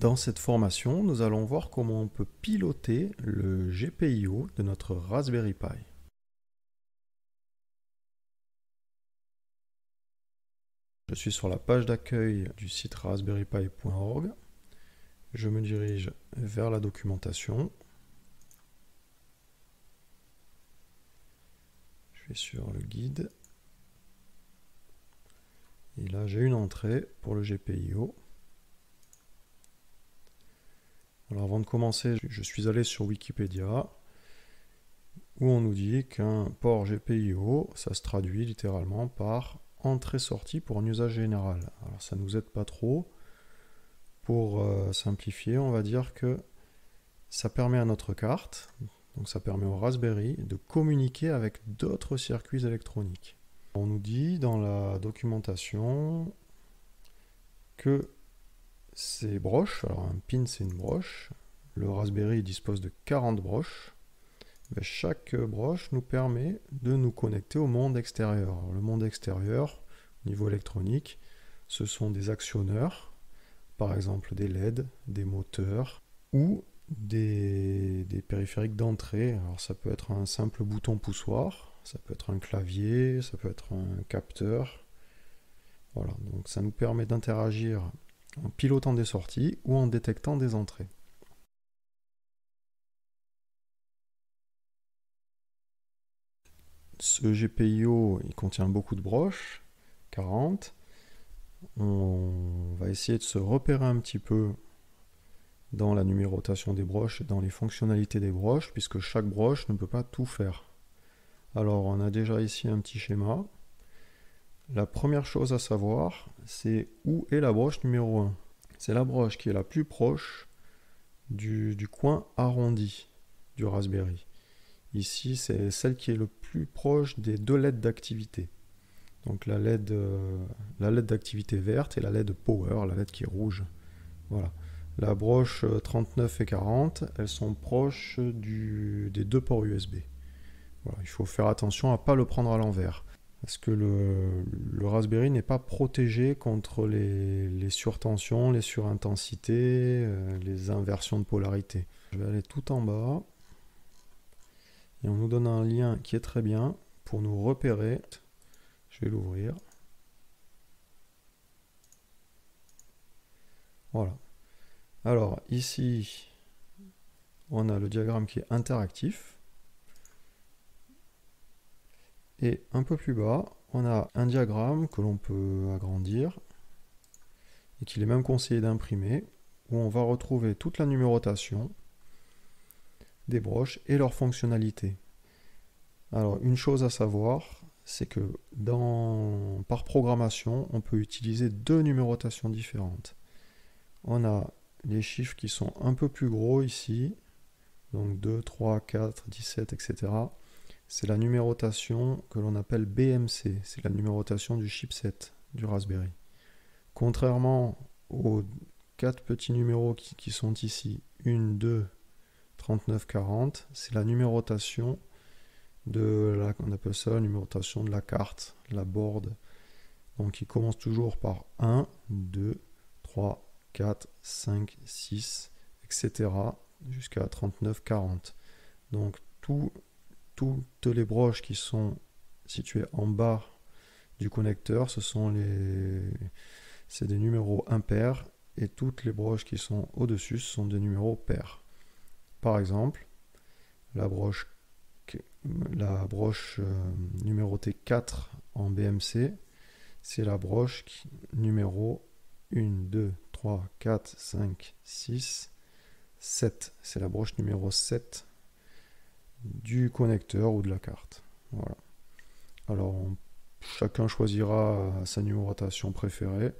Dans cette formation, nous allons voir comment on peut piloter le GPIO de notre Raspberry Pi. Je suis sur la page d'accueil du site raspberrypi.org. Je me dirige vers la documentation. Je vais sur le guide. Et là, j'ai une entrée pour le GPIO. Alors avant de commencer, je suis allé sur Wikipédia où on nous dit qu'un port GPIO, ça se traduit littéralement par entrée-sortie pour un usage général. Alors ça ne nous aide pas trop. Pour simplifier, on va dire que ça permet à notre carte, donc ça permet au Raspberry de communiquer avec d'autres circuits électroniques. On nous dit dans la documentation que ces broches, alors un pin c'est une broche, le Raspberry dispose de 40 broches. Mais chaque broche nous permet de nous connecter au monde extérieur. Alors, le monde extérieur, au niveau électronique, ce sont des actionneurs, par exemple des LED, des moteurs ou des périphériques d'entrée. Alors ça peut être un simple bouton poussoir, ça peut être un clavier, ça peut être un capteur. Voilà, donc ça nous permet d'interagir en pilotant des sorties ou en détectant des entrées. Ce GPIO, il contient beaucoup de broches, 40. On va essayer de se repérer un petit peu dans la numérotation des broches et dans les fonctionnalités des broches, puisque chaque broche ne peut pas tout faire. Alors, on a déjà ici un petit schéma. La première chose à savoir, c'est où est la broche numéro 1. C'est la broche qui est la plus proche du coin arrondi du Raspberry. Ici, c'est celle qui est le plus proche des deux LED d'activité. Donc la LED d'activité verte et la LED Power, la LED qui est rouge. Voilà. La broche 39 et 40, elles sont proches des deux ports USB. Voilà. Il faut faire attention à ne pas le prendre à l'envers. Parce que le Raspberry n'est pas protégé contre les surtensions, les surintensités, les inversions de polarité. Je vais aller tout en bas. Et on nous donne un lien qui est très bien pour nous repérer. Je vais l'ouvrir. Voilà. Alors ici, on a le diagramme qui est interactif. Et un peu plus bas, on a un diagramme que l'on peut agrandir et qu'il est même conseillé d'imprimer, où on va retrouver toute la numérotation des broches et leurs fonctionnalités. Alors une chose à savoir, c'est que par programmation, on peut utiliser deux numérotations différentes. On a les chiffres qui sont un peu plus gros ici, donc 2, 3, 4, 17, etc. C'est la numérotation que l'on appelle BMC, c'est la numérotation du chipset du Raspberry. Contrairement aux 4 petits numéros qui sont ici, 1, 2, 39, 40, c'est la numérotation on appelle ça la numérotation de la carte, la board. Donc il commence toujours par 1, 2, 3, 4, 5, 6, etc. jusqu'à 39, 40. Donc toutes les broches qui sont situées en bas du connecteur, c'est des numéros impairs, et toutes les broches qui sont au-dessus, ce sont des numéros pairs. Par exemple, la broche numérotée 4 en BMC, c'est la broche numéro 1, 2, 3, 4, 5, 6, 7. C'est la broche numéro 7 du connecteur ou de la carte. Voilà. Alors, chacun choisira sa numérotation préférée.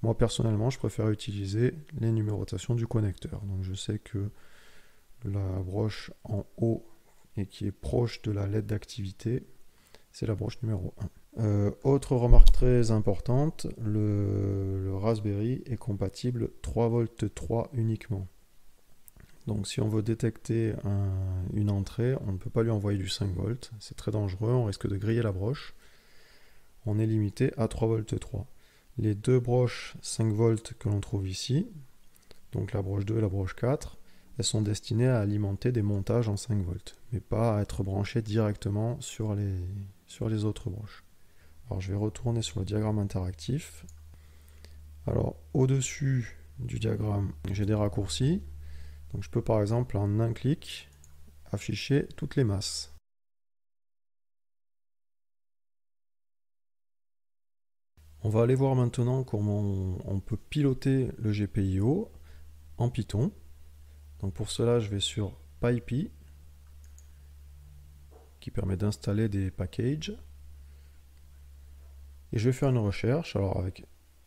Moi, personnellement, je préfère utiliser les numérotations du connecteur. Donc, je sais que la broche en haut et qui est proche de la LED d'activité, c'est la broche numéro 1. Autre remarque très importante, le Raspberry est compatible 3V3 uniquement. Donc si on veut détecter une entrée, on ne peut pas lui envoyer du 5V, c'est très dangereux, on risque de griller la broche. On est limité à 3V3. Les deux broches 5V que l'on trouve ici donc la broche 2 et la broche 4, elles sont destinées à alimenter des montages en 5 volts, mais pas à être branchées directement sur les autres broches. Alors je vais retourner sur le diagramme interactif. Alors au-dessus du diagramme, j'ai des raccourcis. Donc je peux par exemple en un clic afficher toutes les masses. On va aller voir maintenant comment on peut piloter le GPIO en Python. Donc pour cela, je vais sur PyPy, qui permet d'installer des packages. Et je vais faire une recherche, alors avec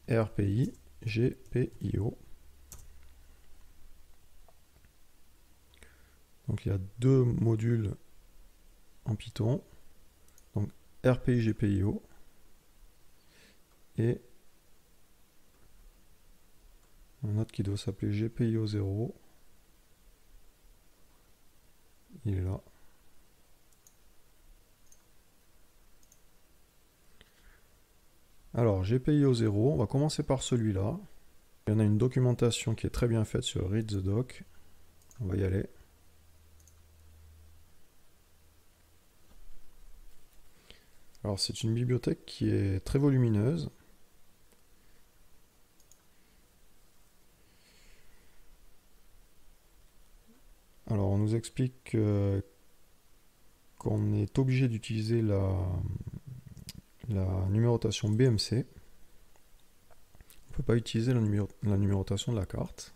RPI, GPIO. Donc il y a deux modules en Python. Donc RPI, GPIO. Et un autre qui doit s'appeler GPIO 0. Il est là. Alors, GPIO 0, on va commencer par celui-là. Il y en a une documentation qui est très bien faite sur Read the Doc. On va y aller. Alors, c'est une bibliothèque qui est très volumineuse. Alors, on nous explique qu'on est obligé d'utiliser la numérotation BMC. On ne peut pas utiliser la numérotation de la carte,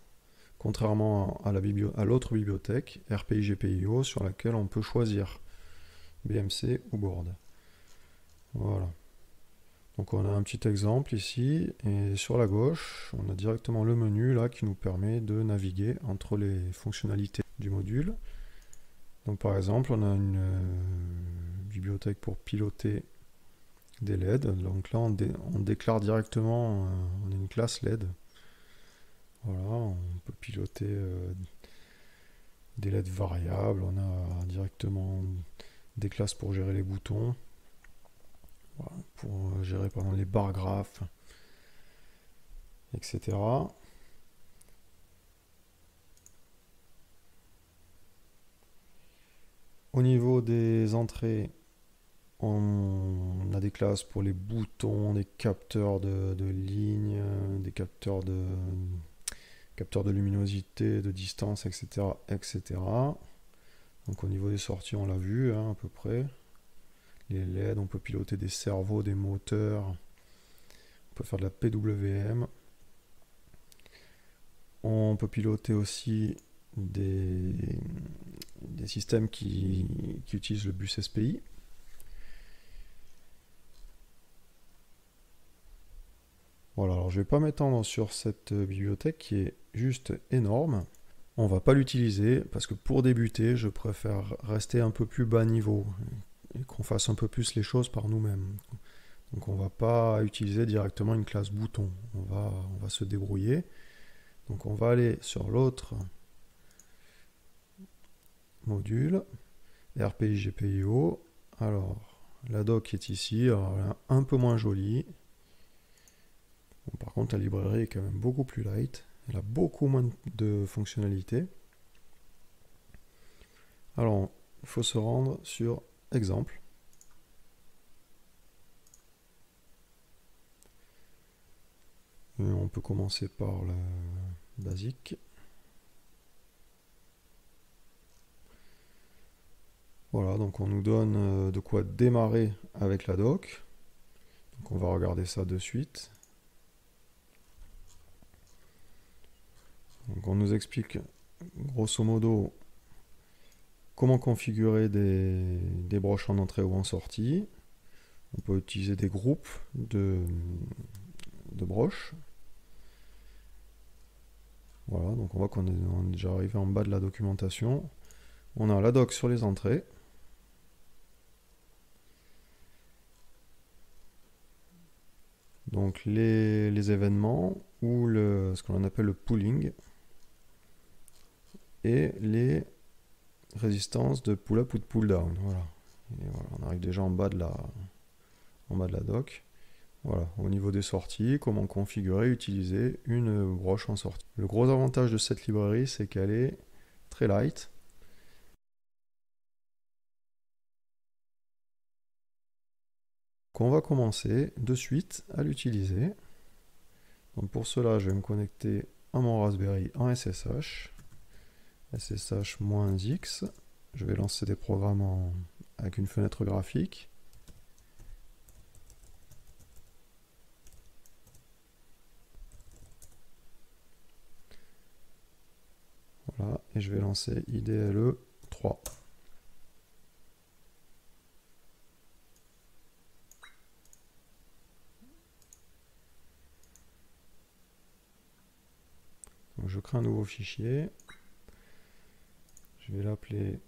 contrairement à l'autre bibliothèque, RPI-GPIO, sur laquelle on peut choisir BMC ou board. Voilà. Donc on a un petit exemple ici, et sur la gauche, on a directement le menu là qui nous permet de naviguer entre les fonctionnalités du module. Donc par exemple, on a une bibliothèque pour piloter des LED. Donc là, on déclare directement, on a une classe LED. Voilà, on peut piloter des LED variables. On a directement des classes pour gérer les boutons. Voilà, pour gérer par exemple les barres graphes, etc. Au niveau des entrées, on a des classes pour les boutons, des capteurs de lignes, des capteurs de luminosité, de distance, etc., etc. Donc au niveau des sorties, on l'a vu hein, à peu près. Les LED, on peut piloter des servos, des moteurs. On peut faire de la PWM. On peut piloter aussi des systèmes qui utilisent le bus SPI. Voilà, alors je ne vais pas m'étendre sur cette bibliothèque qui est juste énorme. On ne va pas l'utiliser parce que pour débuter, je préfère rester un peu plus bas niveau et qu'on fasse un peu plus les choses par nous-mêmes. Donc on ne va pas utiliser directement une classe bouton. On va se débrouiller. Donc on va aller sur l'autre module, RPI GPIO. Alors la doc est ici, alors elle est un peu moins jolie. Bon, par contre la librairie est quand même beaucoup plus light. Elle a beaucoup moins de fonctionnalités. Alors il faut se rendre sur exemple. Et on peut commencer par la basique. Voilà, donc on nous donne de quoi démarrer avec la doc. Donc on va regarder ça de suite. Donc on nous explique grosso modo comment configurer des broches en entrée ou en sortie. On peut utiliser des groupes de broches. Voilà, donc on voit qu'on est déjà arrivé en bas de la documentation. On a la doc sur les entrées. Donc les événements ou ce qu'on appelle le pooling et les résistances de pull-up ou de pull-down. Voilà. Et voilà, on arrive déjà en bas de la doc. Voilà, au niveau des sorties, comment configurer et utiliser une broche en sortie. Le gros avantage de cette librairie, c'est qu'elle est très light. On va commencer de suite à l'utiliser. Donc pour cela, je vais me connecter à mon Raspberry en SSH. SSH-X. Je vais lancer des programmes avec une fenêtre graphique. Voilà, et je vais lancer IDLE 3. Donc je crée un nouveau fichier. Je vais l'appeler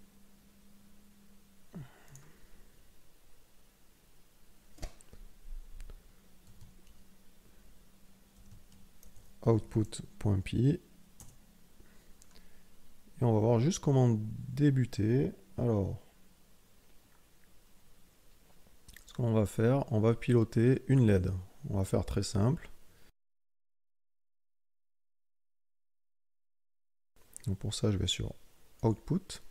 output.py. Et on va voir juste comment débuter. Alors, ce qu'on va faire, on va piloter une LED. On va faire très simple. Donc pour ça, je vais sur Output.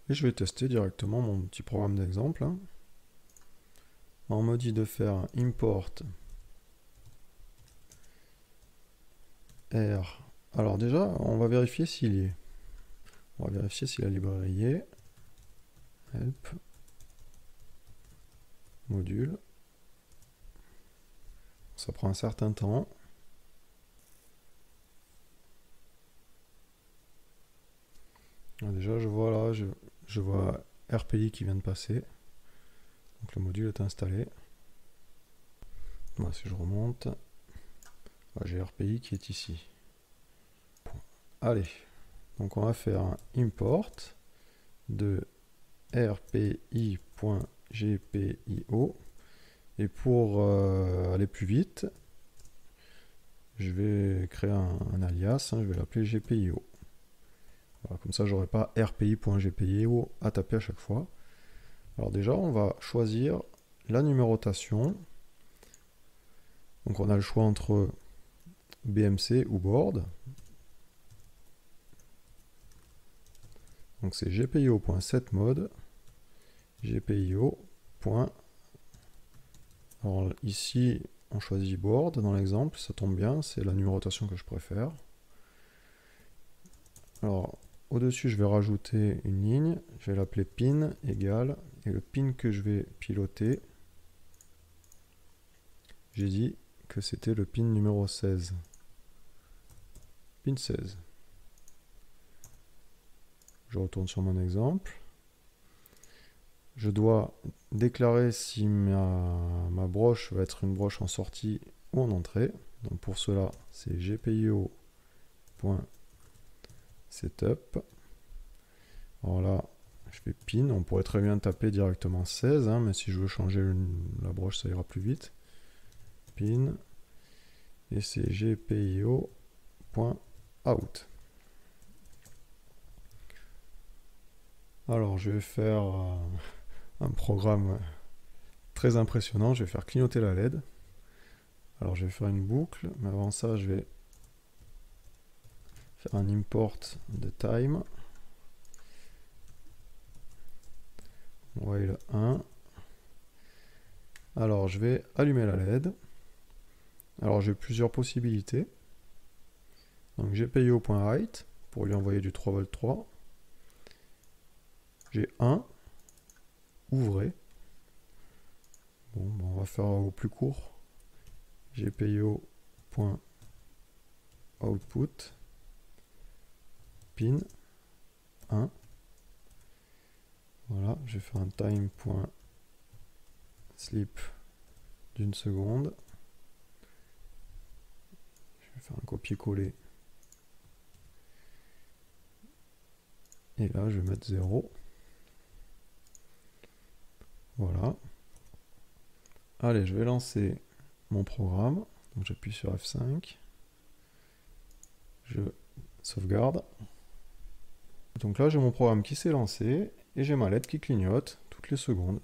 Et je vais tester directement mon petit programme d'exemple. On me dit de faire import R. Alors déjà, on va vérifier s'il y est. On va vérifier si la librairie y est. Help. Module. Ça prend un certain temps. Déjà, je vois là, je vois RPI qui vient de passer. Donc le module est installé. Voilà, si je remonte, j'ai RPI qui est ici. Allez, donc on va faire un import de rpi.gpio. Et pour aller plus vite, je vais créer un alias, je vais l'appeler GPIO. Voilà, comme ça, j'aurai pas rpi.gpio à taper à chaque fois. Alors déjà, on va choisir la numérotation. Donc on a le choix entre BMC ou board. Donc c'est gpio.setMode, gpio. Alors ici, on choisit board dans l'exemple, ça tombe bien, c'est la numérotation que je préfère. Alors au-dessus, je vais rajouter une ligne, je vais l'appeler pin égale, et le pin que je vais piloter, j'ai dit que c'était le pin numéro 16. Pin 16. Je retourne sur mon exemple. Je dois déclarer si ma broche va être une broche en sortie ou en entrée. Donc pour cela, c'est gpio.setup. Alors là, je fais pin. On pourrait très bien taper directement 16, mais si je veux changer la broche, ça ira plus vite. Pin. Et c'est gpio.out. Alors je vais faire un programme très impressionnant. Je vais faire clignoter la LED. Alors je vais faire une boucle, mais avant ça je vais faire un import de time. While 1. Alors je vais allumer la LED. Alors j'ai plusieurs possibilités. Donc gpio.write pour lui envoyer du 3v3. J'ai 1, ouvrez. Bon, on va faire au plus court. gpio.output pin 1. Voilà, je vais faire un time.sleep d'une seconde. Je vais faire un copier-coller. Et là, je vais mettre 0. Voilà. Allez, je vais lancer mon programme. Donc j'appuie sur F5. Je sauvegarde. Donc là, j'ai mon programme qui s'est lancé et j'ai ma LED qui clignote toutes les secondes.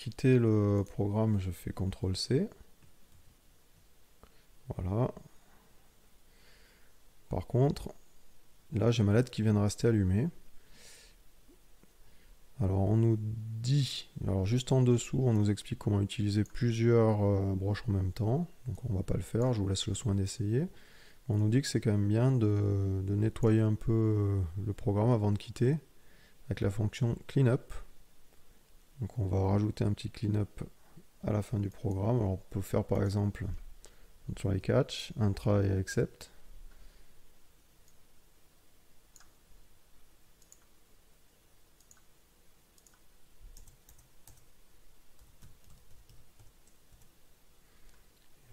quitter le programme, je fais CTRL-C. Voilà. Par contre, là j'ai ma LED qui vient de rester allumée. Alors on nous dit, alors juste en dessous, on nous explique comment utiliser plusieurs broches en même temps. Donc on va pas le faire, je vous laisse le soin d'essayer. On nous dit que c'est quand même bien de nettoyer un peu le programme avant de quitter avec la fonction cleanup. Donc on va rajouter un petit cleanup à la fin du programme. Alors on peut faire par exemple un try catch, un try except.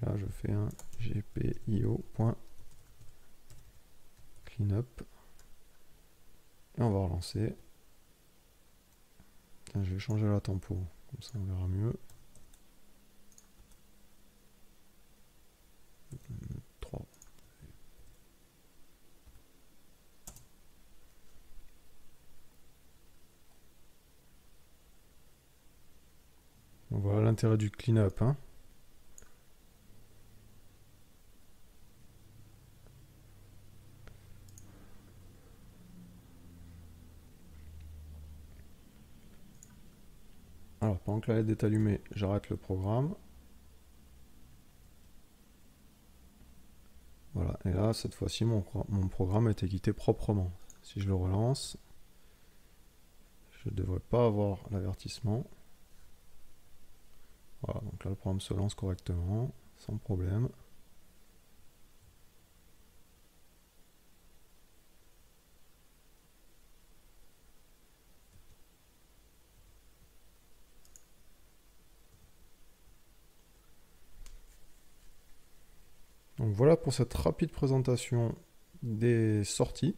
Là je fais un gpio.cleanup et on va relancer. Tiens, je vais changer la tempo, comme ça on verra mieux. 3. Donc voilà l'intérêt du cleanup, hein. Alors pendant que la LED est allumée, j'arrête le programme. Voilà, et là cette fois-ci mon programme a été quitté proprement. Si je le relance, je ne devrais pas avoir l'avertissement. Voilà, donc là le programme se lance correctement, sans problème. Donc voilà pour cette rapide présentation des sorties.